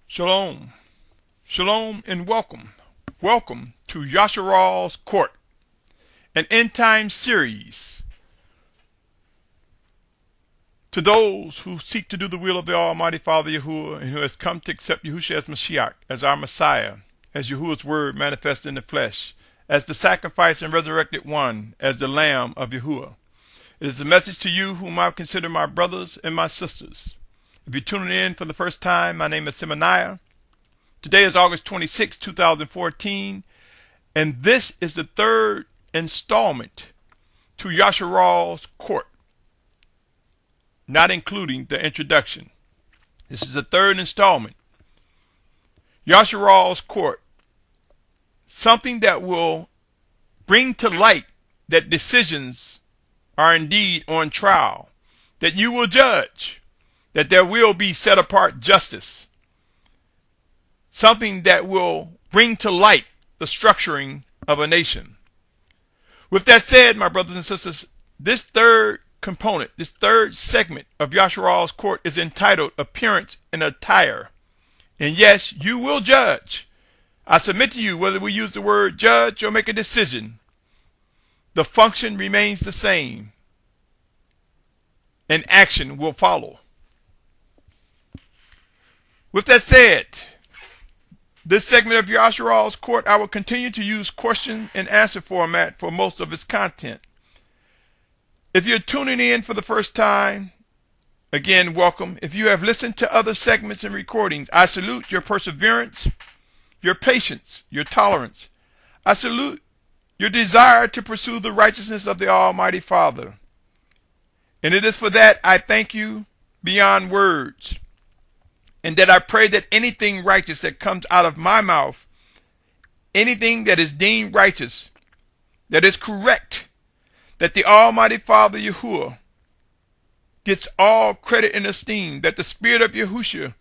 Shalom, shalom, and welcome. Welcome to Yasharal's Court, an end time series to those who seek to do the will of the Almighty Father Yahuwah and who has come to accept Yahushua as Mashiach, as our Messiah, as Yahuwah's word manifested in the flesh, as the sacrifice and resurrected one, as the Lamb of Yahuwah. It is a message to you whom I consider my brothers and my sisters. If you're tuning in for the first time, my name is Symmanayah. Today is August 26, 2014, and this is the third installment to Yasharal's Court, not including the introduction. This is the third installment. Yasharal's Court, something that will bring to light that decisions are indeed on trial, that you will judge, that there will be set apart justice, something that will bring to light the structuring of a nation. With that said, my brothers and sisters, this third component, this third segment of Yasharal's Court is entitled Appearance and Attire. And yes, you will judge. I submit to you, whether we use the word judge or make a decision, the function remains the same, and action will follow. With that said, this segment of Yasharal's Court, I will continue to use question and answer format for most of its content. If you're tuning in for the first time, again, welcome. If you have listened to other segments and recordings, I salute your perseverance, your patience, your tolerance. I salute your desire to pursue the righteousness of the Almighty Father. And it is for that I thank you beyond words. And that I pray that anything righteous that comes out of my mouth, anything that is deemed righteous, that is correct, that the Almighty Father Yahuwah gets all credit and esteem, that the Spirit of Yahushua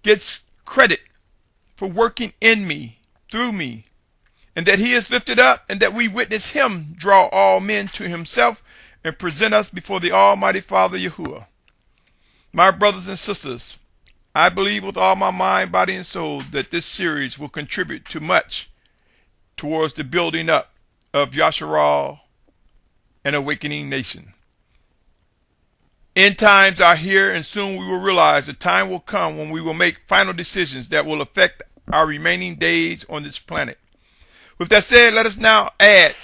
gets credit for working in me, through me, and that he is lifted up, and that we witness him draw all men to himself and present us before the Almighty Father Yahuwah. My brothers and sisters, I believe with all my mind, body, and soul that this series will contribute to much towards the building up of Yasharal, an awakening nation. End times are here, and soon we will realize the time will come when we will make final decisions that will affect our remaining days on this planet. With that said, let us now add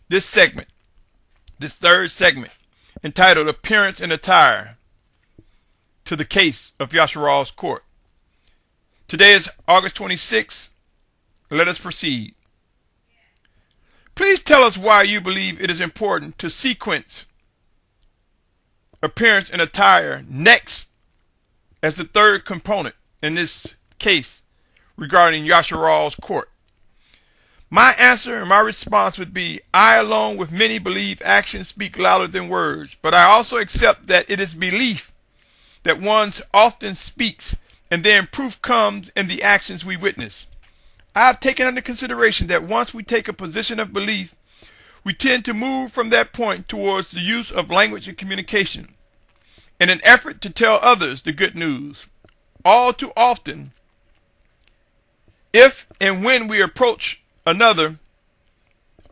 this segment, this third segment, entitled Appearance and Attire, to the case of Yasharal's Court. Today is August 26. Let us proceed. Please tell us why you believe it is important to sequence appearance and attire next as the third component in this case regarding Yasharal's Court. My answer and my response would be, I along with many believe actions speak louder than words, but I also accept that it is belief that one often speaks, and then proof comes in the actions we witness. I have taken under consideration that once we take a position of belief, we tend to move from that point towards the use of language and communication in an effort to tell others the good news. All too often, if and when we approach another,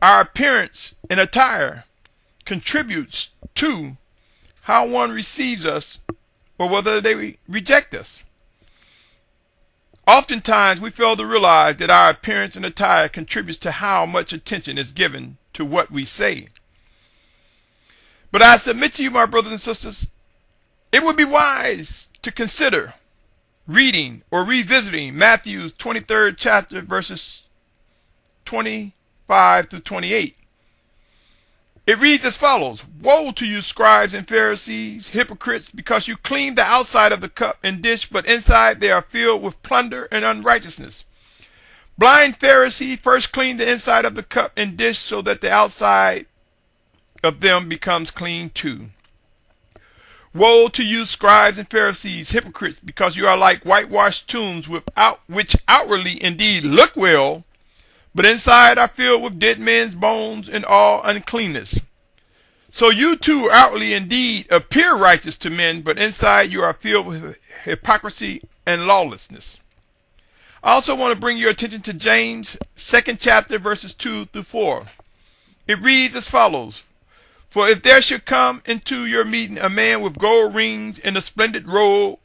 our appearance and attire contributes to how one receives us or whether they reject us. Oftentimes, we fail to realize that our appearance and attire contributes to how much attention is given to what we say. But I submit to you, my brothers and sisters, it would be wise to consider reading or revisiting Matthew's 23rd chapter, verses 25 through 28. It reads as follows: Woe to you, scribes and Pharisees, hypocrites, because you clean the outside of the cup and dish, but inside they are filled with plunder and unrighteousness. Blind Pharisee, first clean the inside of the cup and dish, so that the outside of them becomes clean too. Woe to you, scribes and Pharisees, hypocrites, because you are like whitewashed tombs, which outwardly indeed look well, but inside are filled with dead men's bones and all uncleanness. So you too outwardly indeed appear righteous to men, but inside you are filled with hypocrisy and lawlessness. I also want to bring your attention to James 2nd chapter verses 2 through 4. It reads as follows: For if there should come into your meeting a man with gold rings and a splendid robe,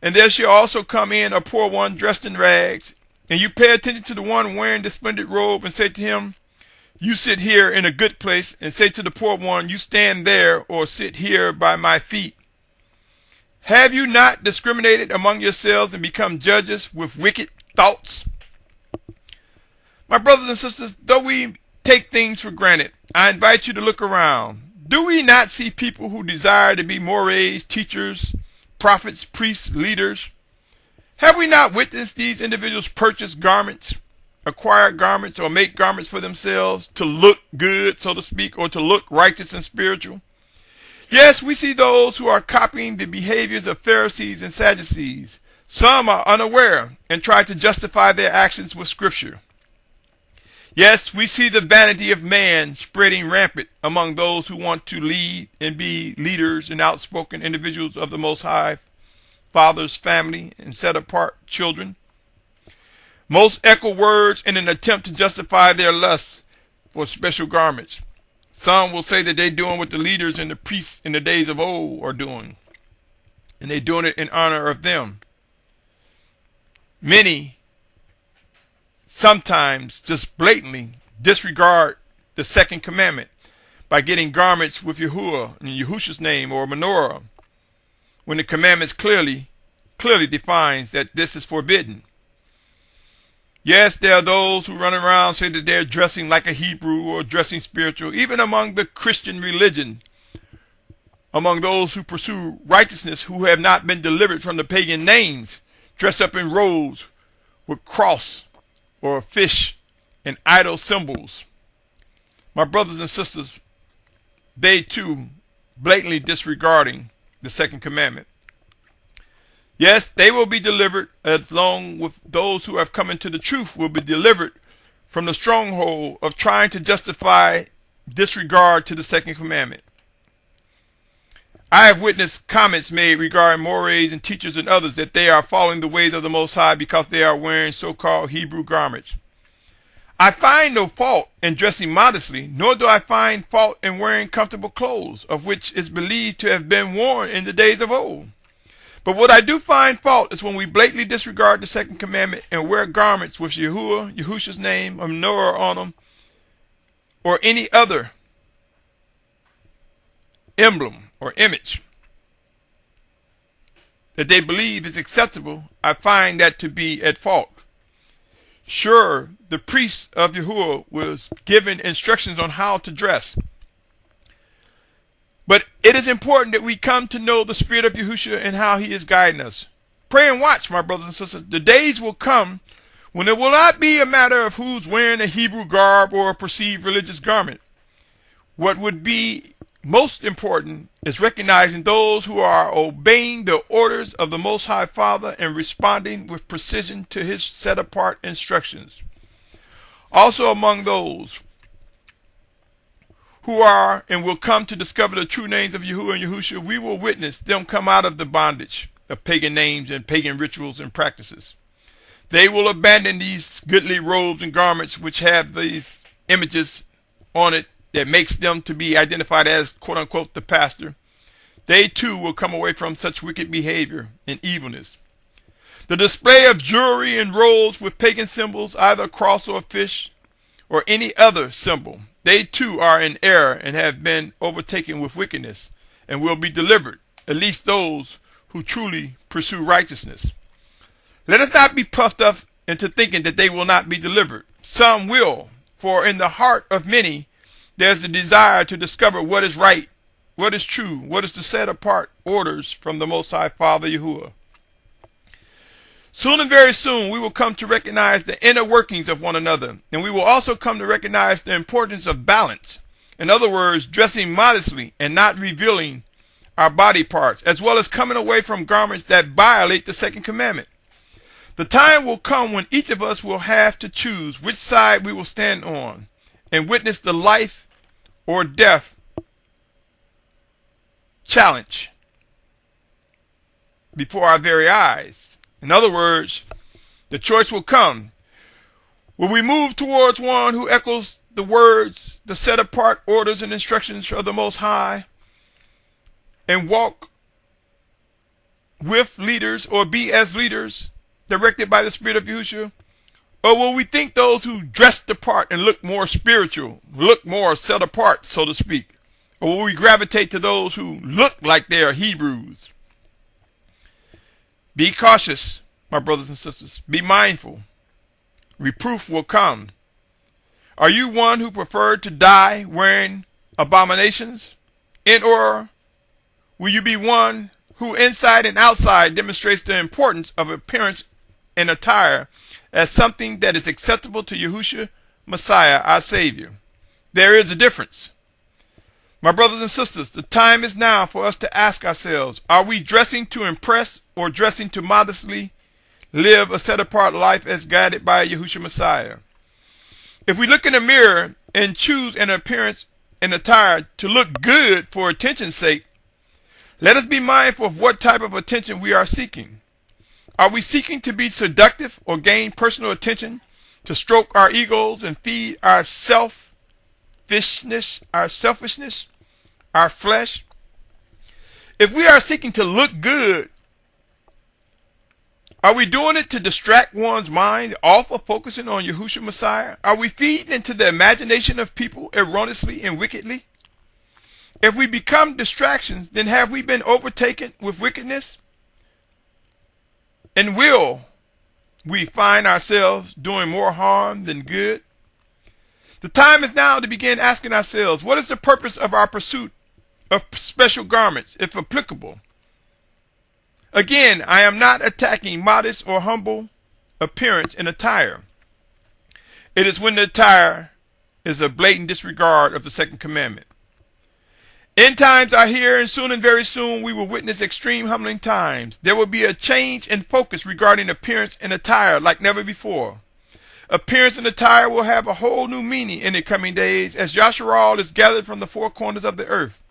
and there shall also come in a poor one dressed in rags, and you pay attention to the one wearing the splendid robe, and say to him, You sit here in a good place, and say to the poor one, You stand there, or sit here by my feet. Have you not discriminated among yourselves and become judges with wicked thoughts? My brothers and sisters, though we take things for granted, I invite you to look around. Do we not see people who desire to be mores, teachers, prophets, priests, leaders? Have we not witnessed these individuals purchase garments, acquire garments, or make garments for themselves to look good, so to speak, or to look righteous and spiritual? Yes, we see those who are copying the behaviors of Pharisees and Sadducees. Some are unaware and try to justify their actions with Scripture. Yes, we see the vanity of man spreading rampant among those who want to lead and be leaders and outspoken individuals of the Most High Father's family and set apart children. Most echo words in an attempt to justify their lust for special garments. Some will say that they're doing what the leaders and the priests in the days of old are doing, and they're doing it in honor of them. Many sometimes just blatantly disregard the second commandment by getting garments with Yahuwah in Yahushua's name or menorah, when the commandments clearly defines that this is forbidden. Yes, there are those who run around and say that they're dressing like a Hebrew or dressing spiritual, even among the Christian religion, among those who pursue righteousness who have not been delivered from the pagan names, dress up in robes with cross or fish and idol symbols. My brothers and sisters, they too blatantly disregarding the second commandment. Yes, they will be delivered, along with those who have come into the truth will be delivered from the stronghold of trying to justify disregard to the second commandment. I have witnessed comments made regarding mores and teachers and others that they are following the ways of the Most High because they are wearing so-called Hebrew garments. I find no fault in dressing modestly, nor do I find fault in wearing comfortable clothes, of which is believed to have been worn in the days of old. But what I do find fault is when we blatantly disregard the second commandment and wear garments with Yahuwah, Yahushua's name, a menorah on them, or any other emblem or image that they believe is acceptable. I find that to be at fault. Sure, the priest of Yahuwah was given instructions on how to dress. But it is important that we come to know the Spirit of Yahushua and how he is guiding us. Pray and watch, my brothers and sisters. The days will come when it will not be a matter of who's wearing a Hebrew garb or a perceived religious garment. What would be most important is recognizing those who are obeying the orders of the Most High Father and responding with precision to his set-apart instructions. Also among those who are and will come to discover the true names of Yahuwah and Yahushua, we will witness them come out of the bondage of pagan names and pagan rituals and practices. They will abandon these goodly robes and garments which have these images on it that makes them to be identified as, quote-unquote, the pastor. They too will come away from such wicked behavior and evilness. The display of jewelry and robes with pagan symbols, either a cross or a fish or any other symbol, they too are in error and have been overtaken with wickedness and will be delivered, at least those who truly pursue righteousness. Let us not be puffed up into thinking that they will not be delivered. Some will, for in the heart of many there's the desire to discover what is right, what is true, what is the set apart orders from the Most High Father Yahuwah. Soon and very soon we will come to recognize the inner workings of one another, and we will also come to recognize the importance of balance. In other words, dressing modestly and not revealing our body parts, as well as coming away from garments that violate the second commandment. The time will come when each of us will have to choose which side we will stand on and witness the life or death challenge before our very eyes. In other words, the choice will come. Will we move towards one who echoes the words, the set apart orders and instructions of the Most High, and walk with leaders or be as leaders directed by the Spirit of Yahushua? Or will we think those who dress the part and look more spiritual, look more set apart, so to speak? Or will we gravitate to those who look like they are Hebrews? Be cautious, my brothers and sisters. Be mindful. Reproof will come. Are you one who preferred to die wearing abominations? Or will you be one who inside and outside demonstrates the importance of appearance and attire as something that is acceptable to Yahushua, Messiah, our Savior? There is a difference. My brothers and sisters, the time is now for us to ask ourselves, are we dressing to impress or dressing to modestly live a set-apart life as guided by Yahushua Messiah? If we look in the mirror and choose an appearance and attire to look good for attention's sake, let us be mindful of what type of attention we are seeking. Are we seeking to be seductive or gain personal attention, to stroke our egos and feed our selfishness, our flesh? If we are seeking to look good, are we doing it to distract one's mind off of focusing on Yahushua Messiah? Are we feeding into the imagination of people erroneously and wickedly? If we become distractions, then have we been overtaken with wickedness? And will we find ourselves doing more harm than good? The time is now to begin asking ourselves, what is the purpose of our pursuit of special garments, if applicable? Again, I am not attacking modest or humble appearance and attire. It is when the attire is a blatant disregard of the second commandment. End times are here, and soon and very soon we will witness extreme humbling times. There will be a change in focus regarding appearance and attire like never before. Appearance and attire will have a whole new meaning in the coming days as Yasharal is gathered from the four corners of the earth.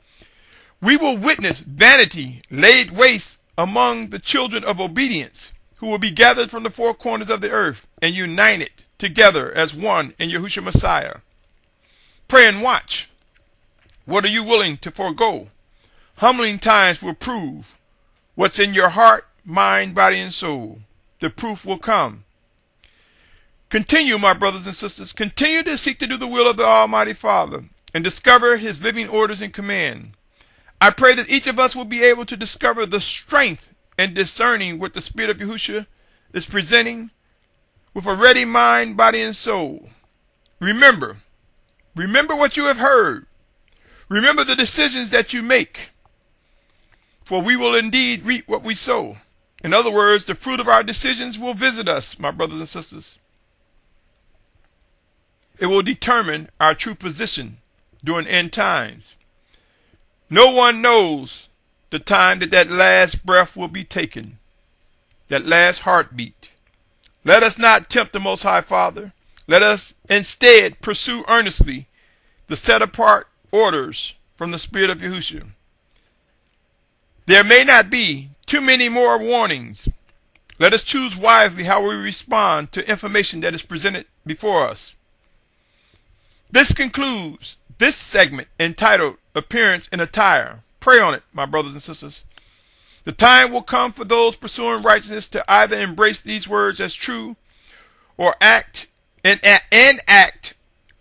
We will witness vanity laid waste among the children of obedience, who will be gathered from the four corners of the earth and united together as one in Yahushua Messiah. Pray and watch. What are you willing to forego? Humbling times will prove what's in your heart, mind, body, and soul. The proof will come. Continue, my brothers and sisters. Continue to seek to do the will of the Almighty Father and discover His living orders and command. I pray that each of us will be able to discover the strength and discerning what the Spirit of Yahushua is presenting with a ready mind, body, and soul. Remember what you have heard. Remember the decisions that you make, for we will indeed reap what we sow. In other words, the fruit of our decisions will visit us, my brothers and sisters. It will determine our true position during end times. No one knows the time that last breath will be taken, that last heartbeat. Let us not tempt the Most High Father. Let us instead pursue earnestly the set-apart orders from the Spirit of Yahushua. There may not be too many more warnings. Let us choose wisely how we respond to information that is presented before us. This concludes this segment entitled Appearance and Attire. Pray on it, my brothers and sisters. The time will come for those pursuing righteousness to either embrace these words as true or act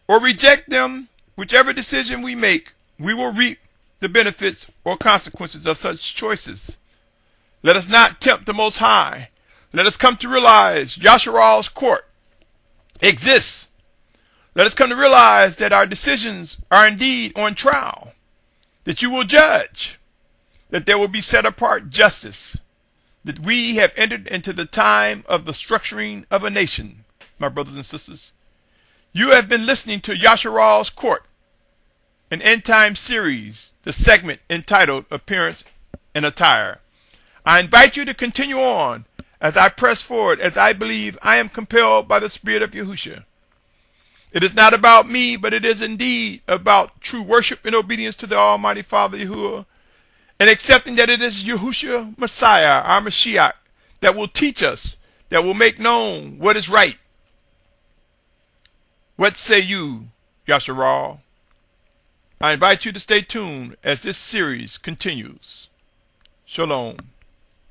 or reject them. Whichever decision we make, we will reap the benefits or consequences of such choices. Let us not tempt the Most High. Let us come to realize Yasharal's court exists. Let us come to realize that our decisions are indeed on trial, that you will judge, that there will be set apart justice, that we have entered into the time of the structuring of a nation, my brothers and sisters. You have been listening to Yasharal's Court, an end-time series, the segment entitled Appearance and Attire. I invite you to continue on as I press forward, as I believe I am compelled by the Spirit of Yahushua. It is not about me, but it is indeed about true worship and obedience to the Almighty Father Yahuwah, and accepting that it is Yahushua Messiah, our Mashiach, that will teach us, that will make known what is right. What say you, Yasharal? I invite you to stay tuned as this series continues. Shalom,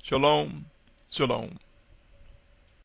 shalom, shalom.